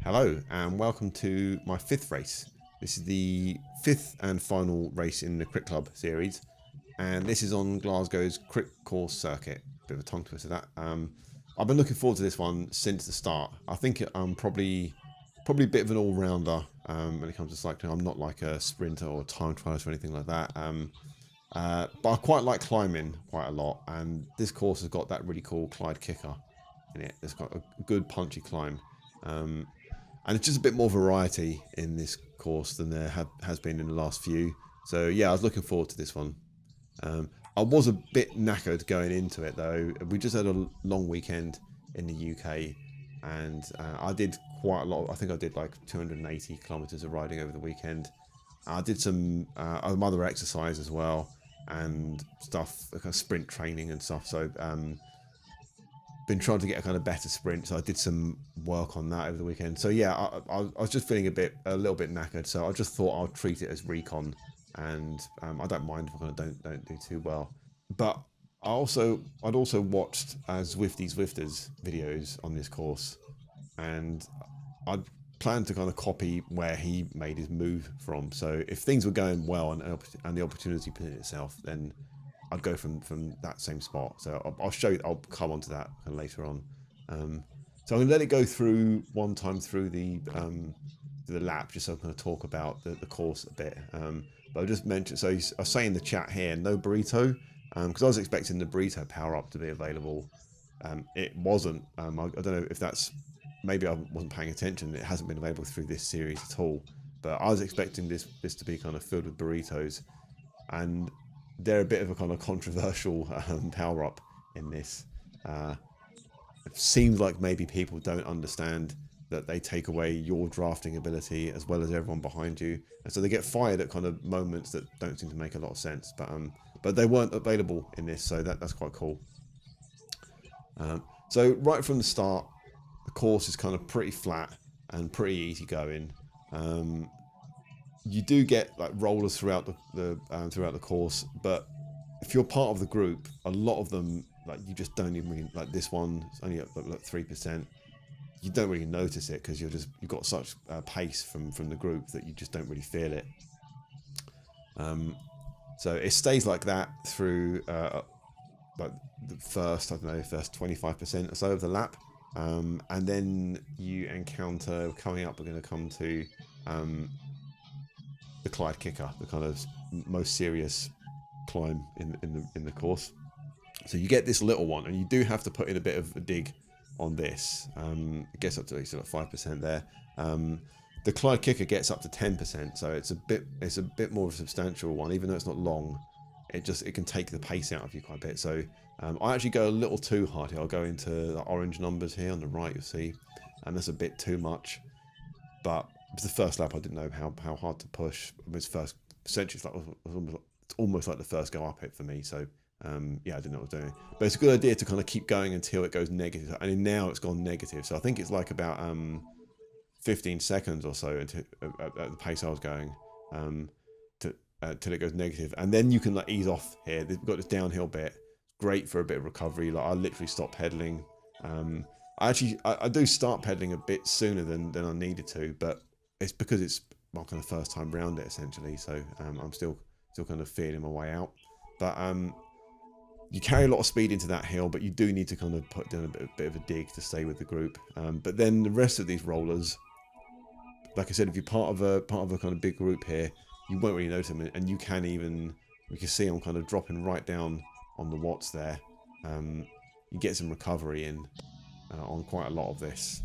Hello and welcome to my fifth race. This is the fifth and final race in the Crit Club series, and this is on Glasgow's Crit Course circuit. Bit of a tongue twister that. I've been looking forward to this one since the start. I think I'm probably a bit of an all-rounder when it comes to cycling. I'm not like a sprinter or time trialist or anything like that. But I quite like climbing quite a lot, and this course has got that really cool Clyde kicker in it. It's got a good punchy climb. And it's just a bit more variety in this course than there has been in the last few. So yeah, I was looking forward to this one. I was a bit knackered going into it though. We just had a long weekend in the UK, and I did quite a lot. I think I did like 280 kilometers of riding over the weekend. I did some other exercise as well and stuff, like sprint training and stuff. So been trying to get a kind of better sprint, so I did some work on that over the weekend. So yeah, I was just feeling a little bit knackered, so I just thought I'll treat it as recon, and I don't mind if I kind of don't do too well. But I'd also watched Zwifters videos on this course, and I'd planned to kind of copy where he made his move from. So if things were going well and the opportunity presented itself, then I'd go from that same spot. So I'll show you. I'll come on to that kind of later on. So I'm going to let it go through one time through the lap, just so I can kind of talk about the course a bit. But I'll just mention. So I say in the chat here, no burrito, because I was expecting the burrito power up to be available. It wasn't. I don't know if that's, maybe I wasn't paying attention. It hasn't been available through this series at all. But I was expecting this to be kind of filled with burritos, and they're a bit of a kind of controversial power up in this. It seems like maybe people don't understand that they take away your drafting ability as well as everyone behind you, and so they get fired at kind of moments that don't seem to make a lot of sense. But they weren't available in this, so that's quite cool. So right from the start, the course is kind of pretty flat and pretty easy going. You do get like rollers throughout the course, but if you're part of the group, a lot of them, like, you just don't even really, like this one, it's only at like 3%. You don't really notice it because you've got such pace from the group that you just don't really feel it. So it stays like that through like the first 25% or so of the lap, and then you encounter, coming up, we're going to come to the Clyde kicker, the kind of most serious climb in the course. So you get this little one, and you do have to put in a bit of a dig on this. It gets up to 5% there. The Clyde kicker gets up to 10%, so it's a bit more of a substantial one, even though it's not long. It can take the pace out of you quite a bit. So I actually go a little too hard here. I'll go into the orange numbers here on the right, you'll see, and that's a bit too much. But it was the first lap. I didn't know how hard to push. It's first, essentially, it's almost like the first go up it for me. So yeah, I didn't know what I was doing. But it's a good idea to kind of keep going until it goes negative. And now it's gone negative. So I think it's like about 15 seconds or so at the pace I was going till it goes negative. And then you can like ease off here. We've got this downhill bit. Great for a bit of recovery. Like, I literally stopped pedaling. I do start pedaling a bit sooner than I needed to, but it's because it's my kind of first time round it, essentially. So I'm still kind of feeling my way out. But you carry a lot of speed into that hill, but you do need to kind of put down a bit of a dig to stay with the group. But then the rest of these rollers, like I said, if you're part of a kind of big group here, you won't really notice them, and you can see I'm kind of dropping right down on the watts there. You get some recovery in on quite a lot of this.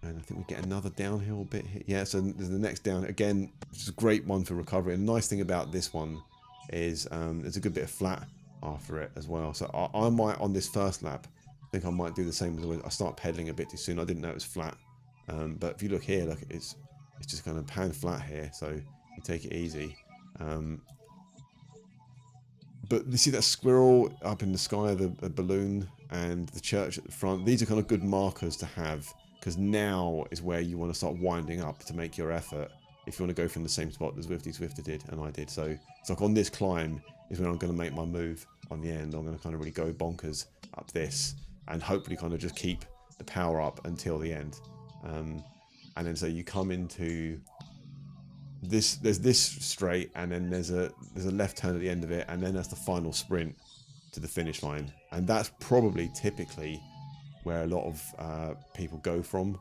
And I think we get another downhill bit here. Yeah, so there's the next down. Again, it's a great one for recovery. And the nice thing about this one is there's a good bit of flat after it as well. So I might, on this first lap, I think I might do the same as always. I start pedaling a bit too soon. I didn't know it was flat. But if you look here, look, it's just kind of pan flat here. So you take it easy. But you see that squirrel up in the sky, the balloon, and the church at the front. These are kind of good markers to have, because now is where you want to start winding up to make your effort. if you want to go from the same spot that Swifter did and I did. So it's like on this climb is when I'm going to make my move on the end. I'm going to kind of really go bonkers up this and hopefully kind of just keep the power up until the end. And then so you come into this, there's this straight, and then there's a left turn at the end of it, and then there's the final sprint to the finish line, and that's probably typically where a lot of people go from.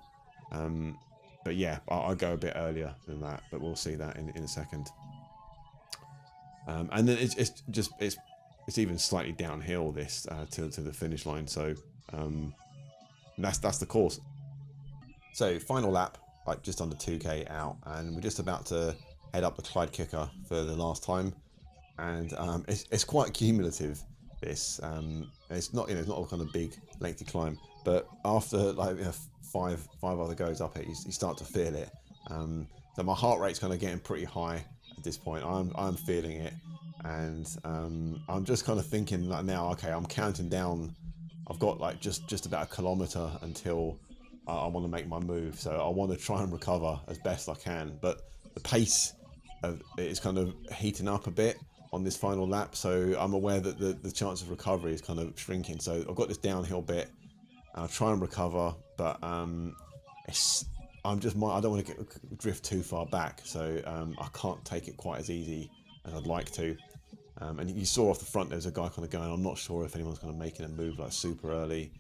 But yeah, I'll go a bit earlier than that, but we'll see that in a second. And then it's even slightly downhill this to the finish line, so that's the course. So final lap, like just under 2k out, and we're just about to head up the Clyde Kicker for the last time, and it's quite cumulative. This it's not it's not a kind of big lengthy climb, but after like five other goes up it, you start to feel it. So my heart rate's kind of getting pretty high at this point. I'm feeling it, and I'm just kind of thinking like now, okay, I'm counting down. I've got like just about a kilometre until I want to make my move, so I want to try and recover as best I can. But the pace of it is kind of heating up a bit on this final lap, so I'm aware that the chance of recovery is kind of shrinking. So I've got this downhill bit, and I'll try and recover, but I don't want to drift too far back, so I can't take it quite as easy as I'd like to. And you saw off the front there's a guy kind of going, I'm not sure if anyone's kind of making a move like super early.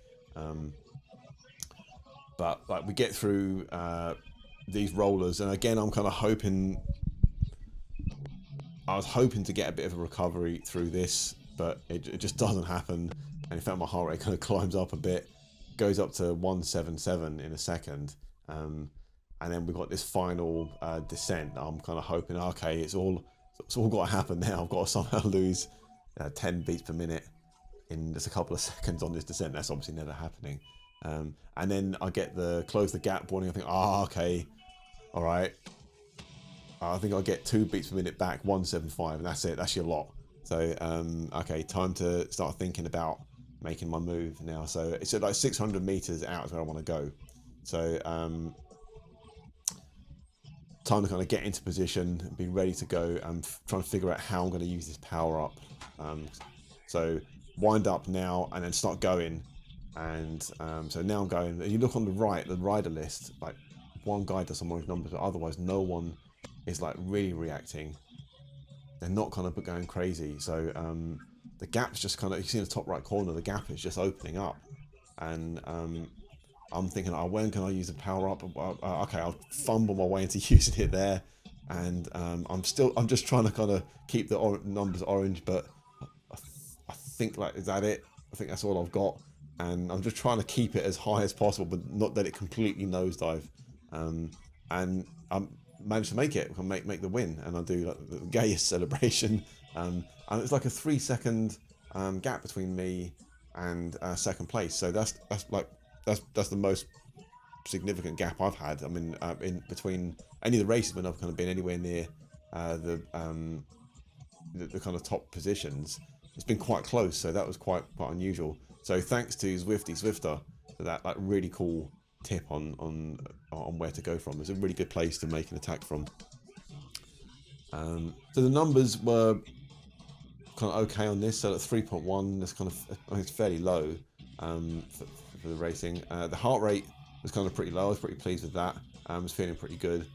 But like we get through these rollers, and again I'm kind of hoping. I was hoping to get a bit of a recovery through this, but it just doesn't happen. And in fact, my heart rate kind of climbs up a bit, goes up to 177 in a second, and then we've got this final descent. I'm kind of hoping, okay, it's all got to happen now. I've got to somehow lose 10 beats per minute in just a couple of seconds on this descent. That's obviously never happening. And then I get the close the gap warning. I think, okay, all right. I think I'll get 2 beats per minute back, 175, and that's it. That's your lot. So, okay, time to start thinking about making my move now. So it's at like 600 meters out is where I want to go. So, time to kind of get into position and be ready to go and trying to figure out how I'm going to use this power up. So wind up now and then start going. And so now I'm going. You look on the right, the rider list, like one guy does some of those numbers, but otherwise no one is like really reacting. They're not kind of going crazy. So the gap's just kind of, you see in the top right corner, the gap is just opening up. And I'm thinking, when can I use the power up? Okay, I'll fumble my way into using it there. And I'm just trying to kind of keep the numbers orange, but I think like, is that it? I think that's all I've got. And I'm just trying to keep it as high as possible, but not let it completely nosedive. And I'm managed to make it. I make the win, and I do like the gayest celebration. And it's like a 3-second gap between me and second place. So that's the most significant gap I've had. I mean, in between any of the races when I've kind of been anywhere near the kind of top positions, it's been quite close. So that was quite unusual. So thanks to Zwifter for that like really cool tip on where to go from. It's a really good place to make an attack from. So the numbers were kind of okay on this. So at 3.1, that's kind of, I think it's fairly low for the racing. The heart rate was kind of pretty low. I was pretty pleased with that. I was feeling pretty good.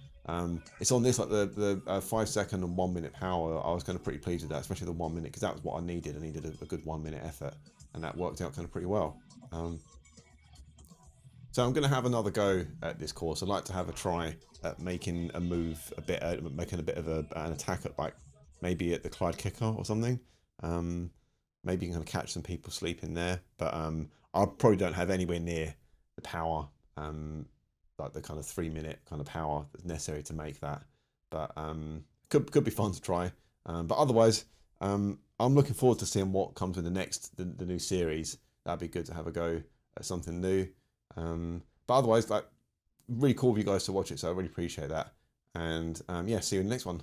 It's on this like the 5 second and 1 minute power. I was kind of pretty pleased with that, especially the 1 minute, because that was what I needed. I needed a good 1 minute effort, and that worked out kind of pretty well. So I'm going to have another go at this course. I'd like to have a try at making a move making a bit of an attack at like maybe at the Clyde Kicker or something. Maybe you can kind of catch some people sleeping there, but I probably don't have anywhere near the power, like the kind of 3 minute kind of power that's necessary to make that. But could be fun to try. But otherwise, I'm looking forward to seeing what comes with the new series. That'd be good to have a go at something new. But otherwise, like, really cool of you guys to watch it, so I really appreciate that. And yeah, see you in the next one.